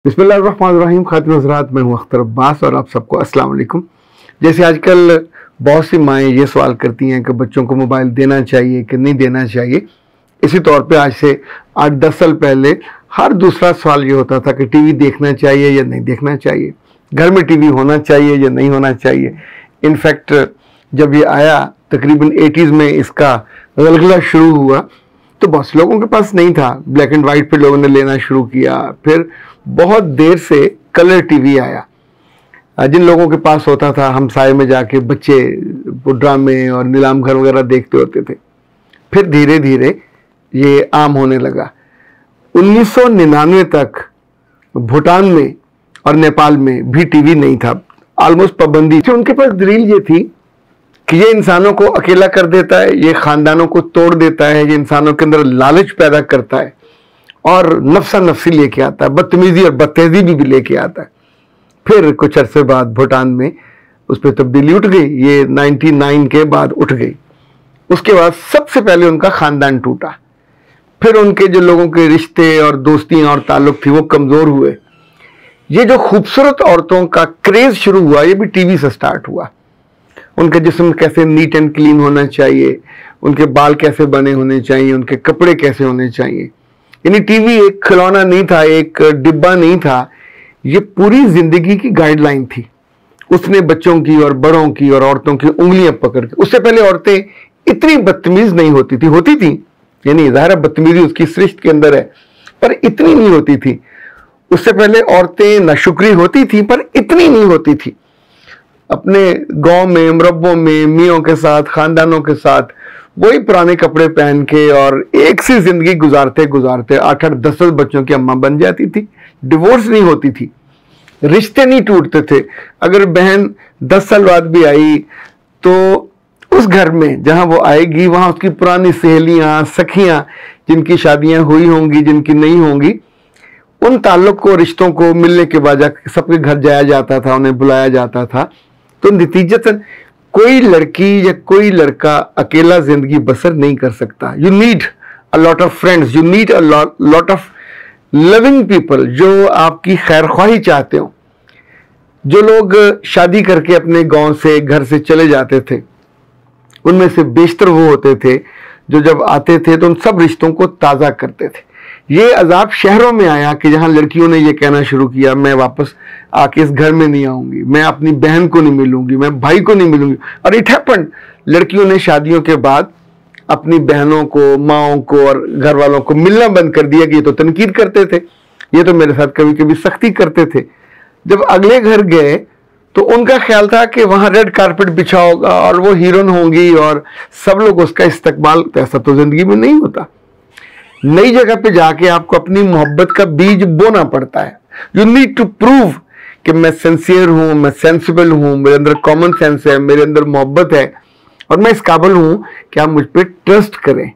बिस्मिल्लाहिर्रहमानिर्रहीम। खातिन हज़रात, मैं हूँ अख्तर अब्बास और आप सबको अस्सलाम वालेकुम। जैसे आजकल बहुत सी माएँ ये सवाल करती हैं कि बच्चों को मोबाइल देना चाहिए कि नहीं देना चाहिए, इसी तौर पे आज से 8-10 साल पहले हर दूसरा सवाल ये होता था कि टीवी देखना चाहिए या नहीं देखना चाहिए, घर में टीवी होना चाहिए या नहीं होना चाहिए। इनफैक्ट जब ये आया तकरीबन 80s में इसका गलगला शुरू हुआ तो बहुत से लोगों के पास नहीं था। ब्लैक एंड वाइट पे लोगों ने लेना शुरू किया, फिर बहुत देर से कलर टीवी आया। जिन लोगों के पास होता था हमसाए में जाके बच्चे ड्रामे और नीलाम घर वगैरह देखते होते थे। फिर धीरे धीरे ये आम होने लगा। 1999 तक भूटान में और नेपाल में भी टीवी नहीं था, ऑलमोस्ट पाबंदी थी। उनके पास दलील ये थी कि ये इंसानों को अकेला कर देता है, ये खानदानों को तोड़ देता है, ये इंसानों के अंदर लालच पैदा करता है और नफ्सा नफ्सी लेके आता है, बदतमीजी और बदतहजीबी भी लेके आता है। फिर कुछ अरसे बाद भूटान में उस पर तब्दीली उठ गई, ये 99 के बाद उठ गई। उसके बाद सबसे पहले उनका खानदान टूटा, फिर उनके जो लोगों के रिश्ते और दोस्तियां और ताल्लुक थी वो कमजोर हुए। ये जो खूबसूरत औरतों का क्रेज शुरू हुआ ये भी टीवी से स्टार्ट हुआ। उनका जिस्म कैसे नीट एंड क्लीन होना चाहिए, उनके बाल कैसे बने होने चाहिए, उनके कपड़े कैसे होने चाहिए। यानी टीवी एक खिलौना नहीं था, एक डिब्बा नहीं था, ये पूरी जिंदगी की गाइडलाइन थी। उसने बच्चों की और बड़ों की और औरतों की उंगलियां पकड़ के, उससे पहले औरतें इतनी बदतमीज नहीं होती थी, यानी ज़ाहिर बदतमीजी उसकी सृष्टि के अंदर है, पर इतनी नहीं होती थी। उससे पहले औरतें नाशुक्री होती थी पर इतनी नहीं होती थी। अपने गांव में, मरब्बों में, मियों के साथ, खानदानों के साथ वही पुराने कपड़े पहन के और एक सी जिंदगी गुजारते गुजारते 8-8, 10-10 बच्चों की अम्मा बन जाती थी। डिवोर्स नहीं होती थी, रिश्ते नहीं टूटते थे। अगर बहन 10 साल बाद भी आई तो उस घर में जहां वो आएगी वहां उसकी पुरानी सहेलियां, सखियां, जिनकी शादियां हुई होंगी, जिनकी नहीं होंगी, उन ताल्लुक को, रिश्तों को मिलने के बाद सबके घर जाया जाता था, उन्हें बुलाया जाता था। तो नतीजतन कोई लड़की या कोई लड़का अकेला जिंदगी बसर नहीं कर सकता। You need a lot of friends, you need a lot of loving people जो आपकी खैर ख्वाही चाहते हो। जो लोग शादी करके अपने गांव से, घर से चले जाते थे, उनमें से बेशतर वो होते थे जो जब आते थे तो उन सब रिश्तों को ताज़ा करते थे। ये अजाब शहरों में आया कि जहां लड़कियों ने ये कहना शुरू किया, मैं वापस आके इस घर में नहीं आऊंगी, मैं अपनी बहन को नहीं मिलूंगी, मैं भाई को नहीं मिलूंगी। और इट हैपेंड, लड़कियों ने शादियों के बाद अपनी बहनों को, माओं को और घर वालों को मिलना बंद कर दिया कि ये तो तनकीद करते थे, ये तो मेरे साथ कभी कभी सख्ती करते थे। जब अगले घर गए तो उनका ख्याल था कि वहां रेड कारपेट बिछा होगा और वो हीरोइन होंगी और सब लोग उसका इस्तकबाल। तो ऐसा तो जिंदगी में नहीं होता। नई जगह पे जाके आपको अपनी मोहब्बत का बीज बोना पड़ता है। यू नीड टू प्रूव कि मैं सिंसियर हूं, मैं सेंसिबल हूं, मेरे अंदर कॉमन सेंस है, मेरे अंदर मोहब्बत है और मैं इस काबिल हूं कि आप मुझ पर ट्रस्ट करें।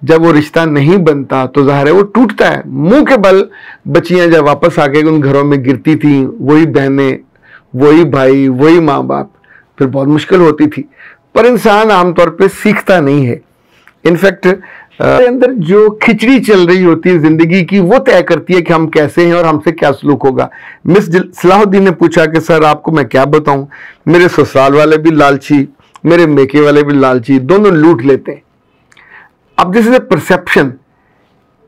जब वो रिश्ता नहीं बनता तो जाहिर है वो टूटता है। मुंह के बल बच्चियां जब वापस आके उन घरों में गिरती थी, वही बहनें, वही भाई, वही माँ बाप, फिर बहुत मुश्किल होती थी। पर इंसान आमतौर पर सीखता नहीं है। इनफैक्ट अंदर जो खिचड़ी चल रही होती है जिंदगी की, वो तय करती है कि हम कैसे हैं और हमसे क्या सलूक होगा। मिस सलाहुद्दीन ने पूछा कि सर आपको मैं क्या बताऊं, मेरे ससुराल वाले भी लालची, मेरे मेके वाले भी लालची, दोनों लूट लेते हैं। अब दिस इज ए परसेप्शन।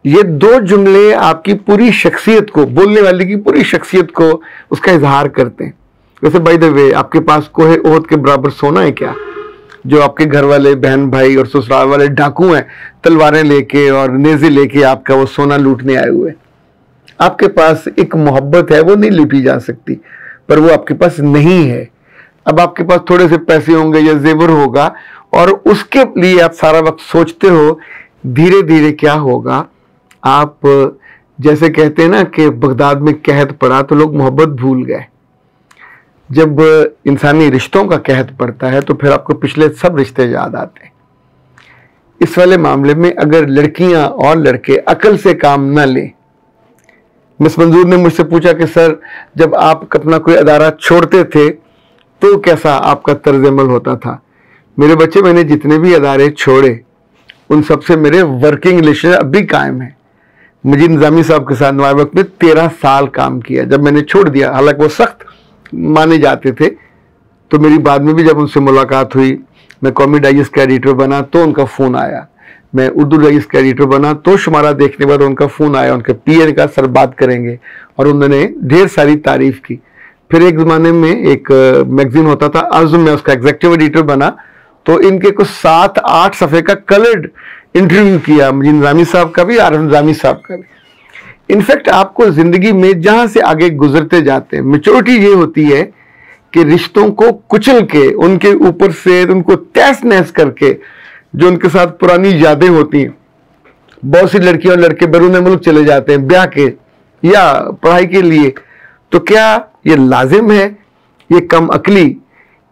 ये दो जुमले आपकी पूरी शख्सियत को, बोलने वाले की पूरी शख्सियत को उसका इजहार करते हैं। वैसे बाय द वे, आपके पास कोहे ओहद के बराबर सोना है क्या जो आपके घर वाले, बहन भाई और ससुराल वाले डाकू हैं, तलवारें लेके और नेज़े लेके आपका वो सोना लूटने आए हुए? आपके पास एक मोहब्बत है, वो नहीं लूटी जा सकती, पर वो आपके पास नहीं है। अब आपके पास थोड़े से पैसे होंगे या जेवर होगा और उसके लिए आप सारा वक्त सोचते हो, धीरे धीरे क्या होगा। आप जैसे कहते हैं ना कि बगदाद में कहत पड़ा तो लोग मोहब्बत भूल गए। जब इंसानी रिश्तों का कहत पड़ता है तो फिर आपको पिछले सब रिश्ते याद आते हैं। इस वाले मामले में अगर लड़कियां और लड़के अकल से काम न लें। मिस मंजूर ने मुझसे पूछा कि सर जब आप अपना कोई अदारा छोड़ते थे तो कैसा आपका तर्ज अमल होता था? मेरे बच्चे, मैंने जितने भी अदारे छोड़े उन सबसे मेरे वर्किंग रिलेशन अब भी कायम है। मजीद निज़ामी साहब के साथ नवाब वक्त में 13 साल काम किया। जब मैंने छोड़ दिया, हालांकि वो सख्त माने जाते थे, तो मेरी बाद में भी जब उनसे मुलाकात हुई, मैं कौमी डाइजेस्ट का एडिटर बना तो उनका फ़ोन आया, मैं उर्दू डाइजेस्ट का एडिटर बना तो शुमारा देखने बाद उनका फ़ोन आया, उनके पीए का सर बात करेंगे, और उन्होंने ढेर सारी तारीफ़ की। फिर एक ज़माने में एक मैगज़ीन होता था आज़म, में उसका एग्जीक्यूटिव एडिटर बना, तो इनके कुछ 7-8 सफ़े का कलर्ड इंटरव्यू किया, मजीद निज़ामी साहब का भी, आरिफ निज़ामी साहब का भी। इनफैक्ट आपको ज़िंदगी में जहाँ से आगे गुजरते जाते हैं, मेच्योरिटी ये होती है कि रिश्तों को कुचल के, उनके ऊपर से उनको तहस नहस करके, जो उनके साथ पुरानी यादें होती हैं, बहुत सी लड़कियां और लड़के बैरून मुल्क चले जाते हैं ब्याह के या पढ़ाई के लिए, तो क्या ये लाजिम है, ये कम अकली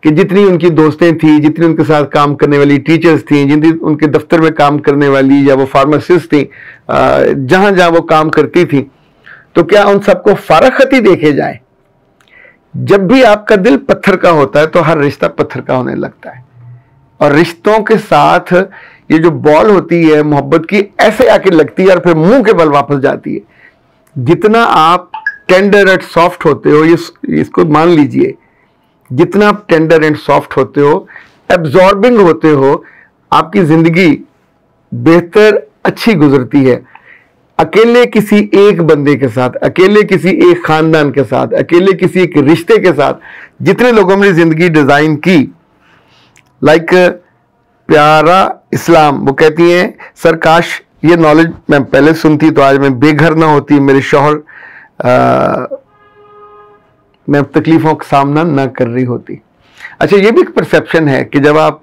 कि जितनी उनकी दोस्तें थी, जितनी उनके साथ काम करने वाली टीचर्स थी, जितनी उनके दफ्तर में काम करने वाली या वो फार्मासिस्ट थी, जहां जहां वो काम करती थी, तो क्या उन सबको फारखती देखे जाए? जब भी आपका दिल पत्थर का होता है तो हर रिश्ता पत्थर का होने लगता है, और रिश्तों के साथ ये जो बॉल होती है मोहब्बत की, ऐसे आके लगती है और फिर मुंह के बल वापस जाती है। जितना आप टेंडर एंड सॉफ्ट होते हो, इसको मान लीजिए, जितना आप टेंडर एंड सॉफ्ट होते हो, एब्जॉर्बिंग होते हो, आपकी जिंदगी बेहतर अच्छी गुजरती है। अकेले किसी एक बंदे के साथ, अकेले किसी एक खानदान के साथ, अकेले किसी एक रिश्ते के साथ जितने लोगों ने जिंदगी डिजाइन की, लाइक प्यारा इस्लाम, वो कहती हैं सर काश ये नॉलेज मैं पहले सुनती तो आज मैं बेघर ना होती, मेरे शौहर मैं तकलीफों का सामना ना कर रही होती। अच्छा, ये भी एक परसेप्शन है कि जब आप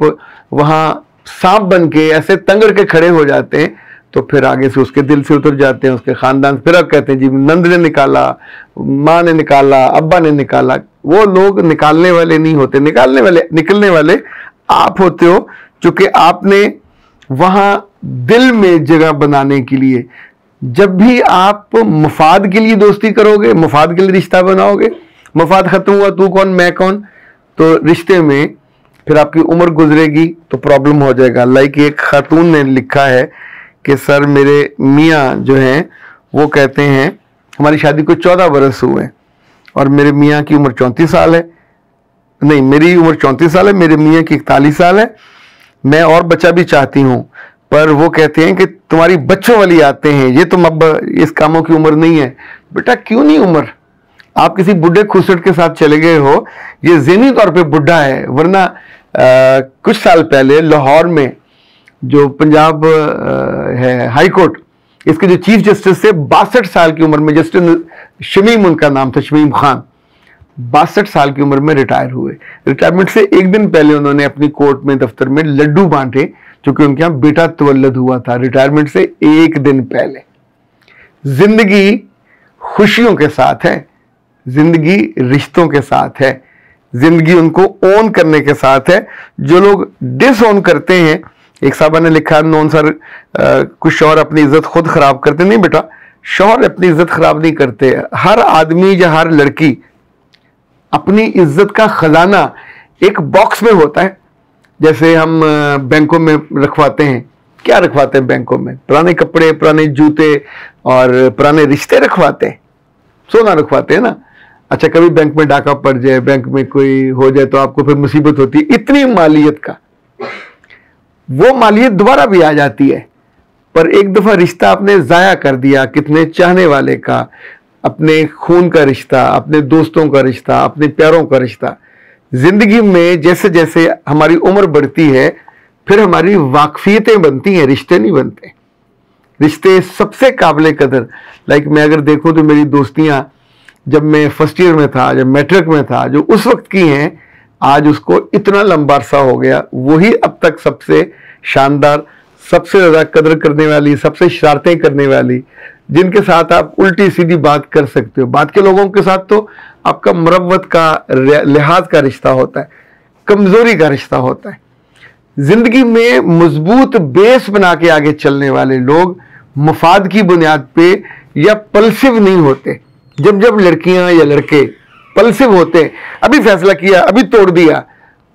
वहां सांप बन के ऐसे तंगड़ के खड़े हो जाते हैं तो फिर आगे से उसके दिल से उतर जाते हैं, उसके खानदान। फिर आप कहते हैं जी नंद ने निकाला, माँ ने निकाला, अब्बा ने निकाला। वो लोग निकालने वाले नहीं होते, निकलने वाले आप होते हो, क्योंकि आपने वहां दिल में जगह बनाने के लिए, जब भी आप मफाद के लिए दोस्ती करोगे, मफाद के लिए रिश्ता बनाओगे, मफाद खत्म हुआ तू कौन मैं कौन, तो रिश्ते में फिर आपकी उम्र गुजरेगी तो प्रॉब्लम हो जाएगा। लाइक एक खातून ने लिखा है कि सर मेरे मियाँ जो हैं वो कहते हैं, हमारी शादी को 14 बरस हुए और मेरे मियाँ की उम्र 34 साल है, नहीं मेरी उम्र 34 साल है, मेरे मियाँ की 41 साल है। मैं और बच्चा भी चाहती हूँ, पर वो कहते हैं कि तुम्हारी बच्चों वाली आते हैं, ये तुम अब इस कामों की उम्र नहीं है। बेटा क्यों नहीं उम्र, आप किसी बुढ़े खुसट के साथ चले गए हो, ये ज़हनी तौर पे बुढ़ा है। वरना कुछ साल पहले लाहौर में जो पंजाब है हाई कोर्ट, इसके जो चीफ जस्टिस थे 62 साल की उम्र में, जस्टिस शमीम उनका नाम था, शमीम खान, 62 साल की उम्र में रिटायर हुए। रिटायरमेंट से एक दिन पहले उन्होंने अपनी कोर्ट में दफ्तर में लड्डू बांटे, क्योंकि उनके यहाँ बेटा तवल्लद हुआ था, रिटायरमेंट से एक दिन पहले। जिंदगी खुशियों के साथ है, जिंदगी रिश्तों के साथ है, जिंदगी उनको ओन करने के साथ है। जो लोग डिसओन करते हैं, एक साहबा ने लिखा नॉन सर कुछ शौहर अपनी इज्जत खुद खराब करते, नहीं बेटा, शौहर अपनी इज्जत खराब नहीं करते। हर आदमी या हर लड़की अपनी इज्जत का खजाना एक बॉक्स में होता है। जैसे हम बैंकों में रखवाते हैं, क्या रखवाते हैं बैंकों में? पुराने कपड़े, पुराने जूते और पुराने रिश्ते रखवाते हैं, सोना रखवाते हैं ना। अच्छा, कभी बैंक में डाका पड़ जाए, बैंक में कोई हो जाए तो आपको फिर मुसीबत होती है, इतनी मालियत का, वो मालियत दोबारा भी आ जाती है। पर एक दफा रिश्ता आपने जाया कर दिया, कितने चाहने वाले का, अपने खून का रिश्ता, अपने दोस्तों का रिश्ता, अपने प्यारों का रिश्ता। जिंदगी में जैसे जैसे हमारी उम्र बढ़ती है फिर हमारी वाकफियतें बनती हैं, रिश्ते नहीं बनते। रिश्ते सबसे काबिल कदर, लाइक मैं अगर देखूं तो मेरी दोस्तियां जब मैं फर्स्ट ईयर में था, जब मैट्रिक में था, जो उस वक्त की हैं, आज उसको इतना लंबा अरसा हो गया, वही अब तक सबसे शानदार, सबसे ज़्यादा कदर करने वाली, सबसे शरारतें करने वाली, जिनके साथ आप उल्टी सीधी बात कर सकते हो। बात के लोगों के साथ तो आपका मरवत का, लिहाज का रिश्ता होता है, कमजोरी का रिश्ता होता है। जिंदगी में मजबूत बेस बना के आगे चलने वाले लोग मफाद की बुनियाद पे या पल्सिव नहीं होते। जब जब लड़कियां या लड़के पल्सिव होते, अभी फैसला किया अभी तोड़ दिया,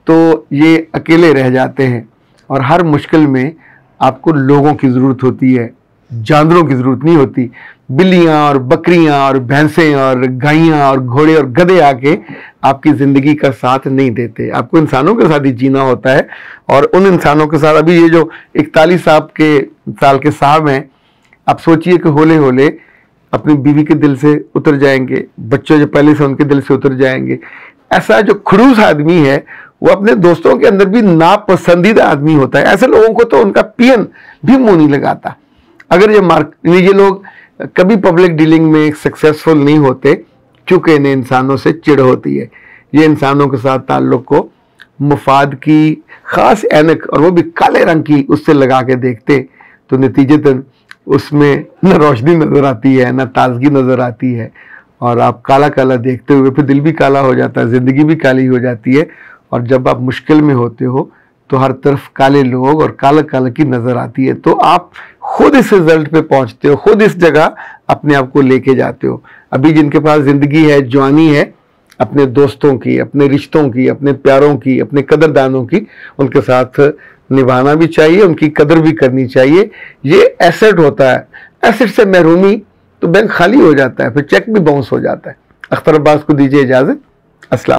तो ये अकेले रह जाते हैं। और हर मुश्किल में आपको लोगों की ज़रूरत होती है, जानवरों की ज़रूरत नहीं होती। बिल्लियाँ और बकरियाँ और भैंसें और गायें और घोड़े और गधे आके आपकी ज़िंदगी का साथ नहीं देते। आपको इंसानों के साथ ही जीना होता है। और उन इंसानों के साथ, अभी ये जो 41 साल के साहब हैं, आप सोचिए कि होले होले अपनी बीवी के दिल से उतर जाएंगे, बच्चों जो पहले से उनके दिल से उतर जाएंगे। ऐसा जो खड़ूस आदमी है वो अपने दोस्तों के अंदर भी नापसंदीदा आदमी होता है। ऐसे लोगों को तो उनका पियन भी मुंह नहीं लगाता। अगर ये लोग कभी पब्लिक डीलिंग में सक्सेसफुल नहीं होते, क्योंकि इन्हें इंसानों से चिढ़ होती है। ये इंसानों के साथ ताल्लुक को मुफाद की खास ऐनक, और वो भी काले रंग की, उससे लगा के देखते तो नतीजतन उसमें न रोशनी नजर आती है, न ताजगी नजर आती है, और आप काला काला देखते हुए फिर दिल भी काला हो जाता है, ज़िंदगी भी काली हो जाती है। और जब आप मुश्किल में होते हो तो हर तरफ काले लोग और काला काला की नज़र आती है, तो आप खुद इस रिजल्ट पे पहुंचते हो, खुद इस जगह अपने आप को लेके जाते हो। अभी जिनके पास ज़िंदगी है, जवानी है, अपने दोस्तों की, अपने रिश्तों की, अपने प्यारों की, अपने कदरदानों की, उनके साथ निभाना भी चाहिए, उनकी कदर भी करनी चाहिए। ये एसेट होता है। एसेट से महरूमी तो बैंक खाली हो जाता है, फिर चेक भी बाउंस हो जाता है। अख्तर अब्बास को दीजिए इजाज़त। अस्सलाम।